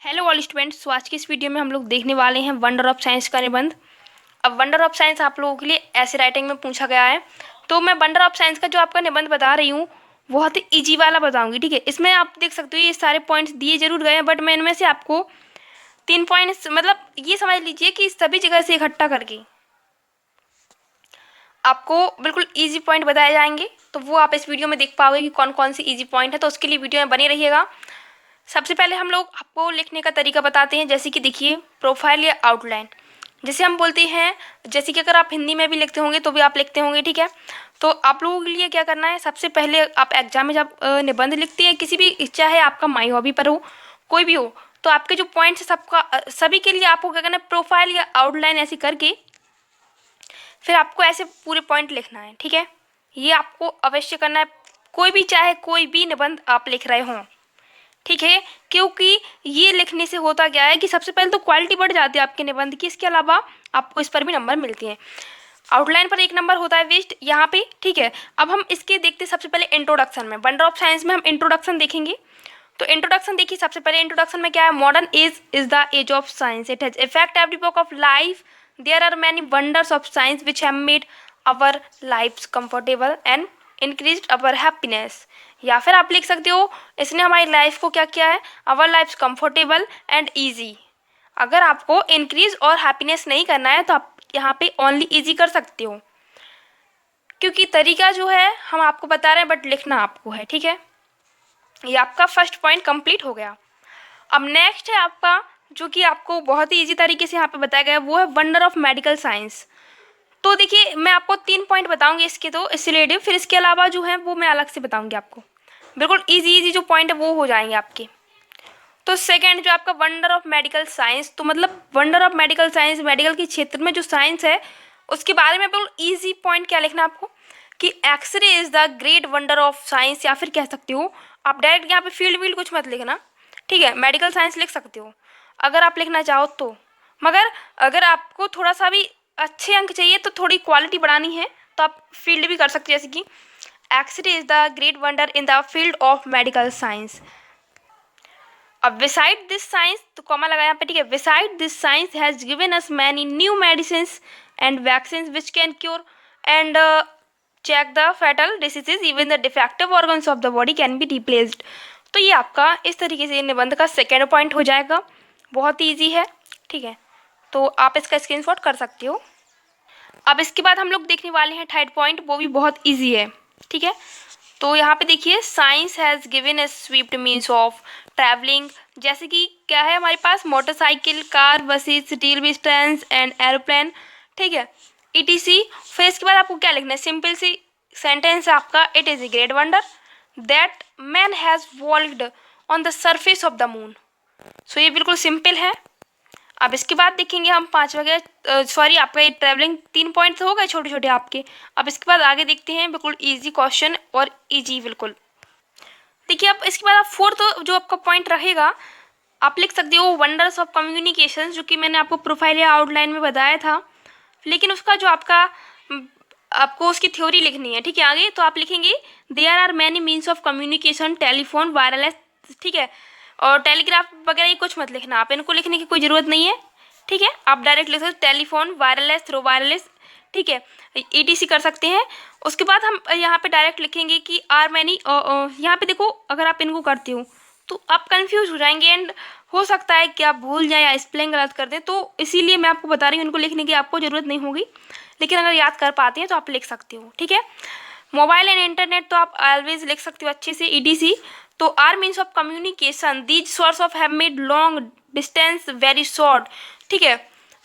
Hello all students. तो आज की इस वीडियो में हम लोग देखने वाले हैं वंडर ऑफ साइंस का निबंध। अब वंडर ऑफ साइंस आप लोगों के लिए ऐसे राइटिंग में पूछा गया है, तो मैं वंडर ऑफ साइंस का जो आपका निबंध बता रही हूँ बहुत ही ईजी वाला बताऊंगी। ठीक है, इसमें आप देख सकते हो ये सारे पॉइंट्स दिए जरूर गए हैं, बट मैं इनमें से आपको 3 पॉइंट्स मतलब ये समझ लीजिए कि सभी जगह से इकट्ठा करके आपको बिल्कुल ईजी पॉइंट बताए जाएंगे। तो वो आप इस वीडियो में देख पाओगे कि कौन कौन सी ईजी पॉइंट है, तो उसके लिए वीडियो में बने रहिएगा। सबसे पहले हम लोग आपको लिखने का तरीका बताते हैं, जैसे कि देखिए प्रोफाइल या आउटलाइन जैसे हम बोलते हैं, जैसे कि अगर आप हिंदी में भी लिखते होंगे तो भी आप लिखते होंगे। ठीक है, तो आप लोगों के लिए क्या करना है, सबसे पहले आप एग्जाम में जब निबंध लिखते हैं किसी भी, चाहे आपका माई हॉबी पर हो कोई भी हो, तो आपके जो पॉइंट्स है सबका सभी के लिए आपको क्या करना है, प्रोफाइल या आउटलाइन ऐसे करके फिर आपको ऐसे पूरे पॉइंट लिखना है। ठीक है, ये आपको अवश्य करना है, कोई भी चाहे कोई भी निबंध आप लिख रहे हों। ठीक है, क्योंकि ये लिखने से होता क्या है कि सबसे पहले तो क्वालिटी बढ़ जाती है आपके निबंध की, इसके अलावा आपको इस पर भी नंबर मिलते हैं। आउटलाइन पर 1 नंबर होता है वेस्ट यहाँ पे। ठीक है, अब हम इसके देखते सबसे पहले इंट्रोडक्शन में, वंडर ऑफ साइंस में हम इंट्रोडक्शन देखेंगे। तो इंट्रोडक्शन देखिए, सबसे पहले इंट्रोडक्शन में क्या है, modern age is the age of science, it has effect every walk of life, there are many wonders of science which have made our life comfortable and increase our happiness. या फिर आप लिख सकते हो, इसने हमारी लाइफ को क्या किया है, अवर लाइफ कंफर्टेबल एंड ईजी। अगर आपको इंक्रीज और हैप्पीनेस नहीं करना है तो आप यहाँ पे ओनली ईजी कर सकते हो, क्योंकि तरीका जो है हम आपको बता रहे हैं बट लिखना आपको है। ठीक है, ये आपका फर्स्ट पॉइंट कंप्लीट हो गया। अब नेक्स्ट है आपका, जो कि आपको बहुत ही इजी तरीके से यहाँ पे बताया गया है, वो है वंडर ऑफ मेडिकल साइंस। तो देखिए मैं आपको 3 पॉइंट बताऊंगी इसके, तो इससे रिलेटेड, फिर इसके अलावा जो है वो मैं अलग से बताऊंगी आपको। बिल्कुल इजी इजी जो पॉइंट है वो हो जाएंगे आपके। तो सेकंड जो आपका वंडर ऑफ मेडिकल साइंस, तो मतलब wonder of medical science, medical के क्षेत्र में जो साइंस है उसके बारे में बिल्कुल ईजी पॉइंट क्या लिखना आपको, कि x-ray is the great wonder of science, या फिर कह सकते हो आप डायरेक्ट यहाँ पे फील्ड वील्ड कुछ मत लिखना। ठीक है, मेडिकल साइंस लिख सकते हो अगर आप लिखना चाहो तो, मगर अगर आपको थोड़ा सा भी अच्छे अंक चाहिए तो थोड़ी क्वालिटी बढ़ानी है तो आप फील्ड भी कर सकते हो, जैसे कि x-ray is the great wonder in the field of medical science. अब विसाइड दिस साइंस, तो कॉमा लगा यहाँ पे। ठीक है, beside this science has given us many new medicine and vaccine which can cure and check the fatal diseases, even the defective organs of the body can be replaced. तो ये आपका इस तरीके से निबंध का सेकेंड पॉइंट हो जाएगा, बहुत ही ईजी है। ठीक है, तो आप इसका स्क्रीनशॉट कर सकते हो। अब इसके बाद हम लोग देखने वाले हैं थर्ड पॉइंट, वो भी बहुत ईजी है। ठीक है, तो यहाँ पे देखिए, science has given a swift means of travelling, जैसे कि क्या है हमारे पास, motorcycle, car, buses, railway station and aeroplane. ठीक है, ETC। फिर इसके बाद आपको क्या लिखना है, सिंपल सी सेंटेंस है आपका, it is a great wonder that man has walked on the surface of the moon. So ये बिल्कुल सिंपल है। अब इसके बाद देखेंगे हम 5 वगैरह, सॉरी आपका ये ट्रैवलिंग 3 पॉइंट हो गए छोटे छोटे आपके। अब इसके बाद आगे देखते हैं बिल्कुल इजी क्वेश्चन और इजी बिल्कुल। देखिए अब इसके बाद आप फोर्थ जो आपका पॉइंट रहेगा, आप लिख सकते हो वंडर्स ऑफ कम्युनिकेशन, जो कि मैंने आपको प्रोफाइल या आउटलाइन में बताया था, लेकिन उसका जो आपको उसकी थ्योरी लिखनी है। ठीक है, आगे तो आप लिखेंगे there are many means of communication, telephone, wireless. ठीक है, और टेलीग्राफ वगैरह ये कुछ मत लिखना, आप इनको लिखने की कोई ज़रूरत नहीं है। ठीक है, आप डायरेक्ट लिख सकते टेलीफोन, वायरलेस, थ्रो वायरलेस। ठीक है, ETC कर सकते हैं। उसके बाद हम यहाँ पे डायरेक्ट लिखेंगे कि आर मैनी, यहाँ पे देखो अगर आप इनको करते हो तो आप कंफ्यूज हो जाएंगे एंड हो सकता है कि आप भूल जाए या स्पेलिंग गलत कर दें, तो इसीलिए मैं आपको बता रही हूँ, इनको लिखने की आपको ज़रूरत नहीं होगी, लेकिन अगर याद कर पाते हैं तो आप लिख सकते हो। ठीक है, मोबाइल एंड इंटरनेट तो आप ऑलवेज लिख सकते हो अच्छे से, ETC। तो are means of communication, these source of have made long distance very short. ठीक है,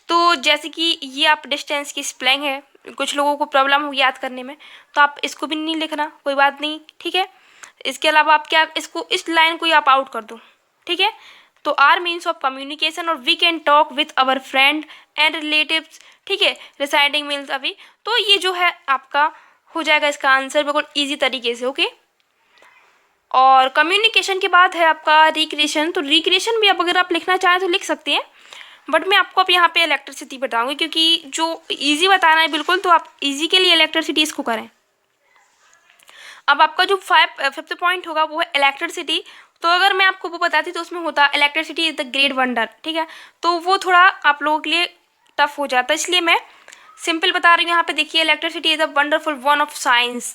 तो जैसे कि ये आप डिस्टेंस की स्पेलिंग है, कुछ लोगों को प्रॉब्लम हो याद करने में, तो आप इसको भी नहीं लिखना, कोई बात नहीं। ठीक है, इसके अलावा आप क्या, इसको इस लाइन को ही आप आउट कर दो। ठीक है, तो आर मीन्स ऑफ कम्युनिकेशन, और we can talk with our friend and relatives. ठीक है, रिसाइडिंग मीन्स अभी, तो ये जो है आपका हो जाएगा इसका आंसर बिल्कुल ईजी तरीके से। ओके, और कम्युनिकेशन के बाद है आपका रिक्रिएशन। तो रिक्रिएशन भी अब अगर आप लिखना चाहें तो लिख सकते हैं, बट मैं आपको अब यहाँ पे इलेक्ट्रिसिटी बताऊंगी, क्योंकि जो इजी बताना है बिल्कुल, तो आप इजी के लिए इलेक्ट्रिसिटी इसको करें। अब आपका जो फिफ्थ पॉइंट होगा वो है इलेक्ट्रिसिटी। तो अगर मैं आपको वो बताती तो उसमें होता electricity is the great wonder, ठीक है, तो वो थोड़ा आप लोगों के लिए टफ हो जाता है, इसलिए मैं सिंपल बता रही हूँ। यहाँ पे देखिए, electricity is a wonderful one of science,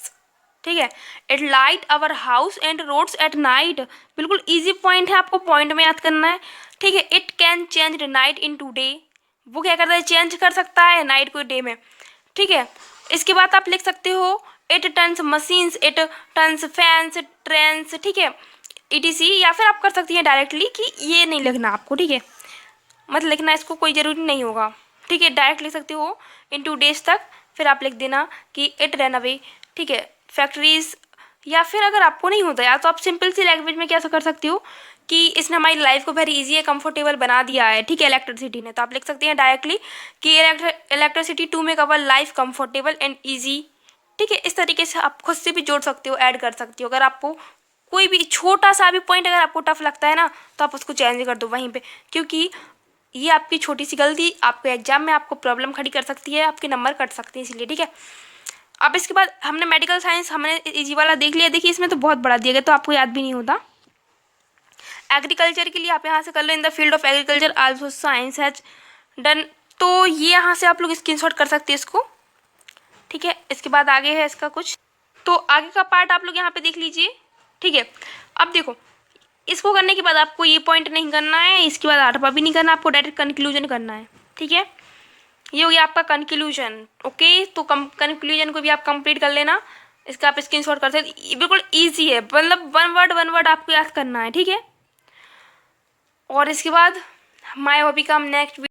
ठीक है, it light our house and roads at night. बिल्कुल इजी पॉइंट है, आपको पॉइंट में याद करना है, ठीक है। It can change night into day, वो क्या करता है, चेंज कर सकता है नाइट को डे में, ठीक है। इसके बाद आप लिख सकते हो it turns machines, it turns fans, trains, ठीक है, ETC। या फिर आप कर सकती हैं डायरेक्टली कि ये नहीं लिखना आपको, ठीक है, मत लिखना, इसको कोई ज़रूरी नहीं होगा, ठीक है, डायरेक्ट लिख सकते हो इन 2 डेज तक। फिर आप लिख देना कि इट रन अवे, ठीक है, फैक्ट्रीज। या फिर अगर आपको नहीं होता यार, तो आप सिंपल सी लैंग्वेज में क्या कर सकते हो कि इसने हमारी लाइफ को वेरी इजी है, कंफर्टेबल बना दिया है, ठीक है, इलेक्ट्रिसिटी ने। तो आप लिख सकते हैं डायरेक्टली कि electricity to make our life comfortable and easy, ठीक है। इस तरीके से आप खुद से भी जोड़ सकते हो, ऐड कर सकते हो। अगर आपको कोई भी छोटा सा भी पॉइंट अगर आपको टफ लगता है ना, तो आप उसको चेंज कर दो वहीं पे, क्योंकि ये आपकी छोटी सी गलती आपको एग्जाम में आपको प्रॉब्लम खड़ी कर सकती है, आपके नंबर कट सकते हैं, इसलिए, ठीक है। अब इसके बाद हमने मेडिकल साइंस हमने इजी वाला देख लिया। देखिए इसमें तो बहुत बड़ा दिया गया, तो आपको याद भी नहीं होता। एग्रीकल्चर के लिए आप यहाँ से कर लो, in the field of agriculture also science has done, तो ये यहाँ से आप लोग स्क्रीनशॉट कर सकते हैं इसको, ठीक है। इसके बाद आगे है इसका कुछ, तो आगे का पार्ट आप लोग यहाँ पे देख लीजिए, ठीक है। अब देखो, इसको करने के बाद आपको ये पॉइंट नहीं करना है, इसके बाद 8वां भी नहीं करना, आपको डायरेक्ट कंक्लूजन करना है, ठीक है। ये हो गया आपका कंक्लूजन, ओके। तो कंक्लूजन को भी आप कंप्लीट कर लेना, इसका आप स्क्रीनशॉट कर सकते, बिल्कुल ईजी है, मतलब वन वर्ड आपको याद करना है, ठीक है। और इसके बाद माय हॉबी का हम नेक्स्ट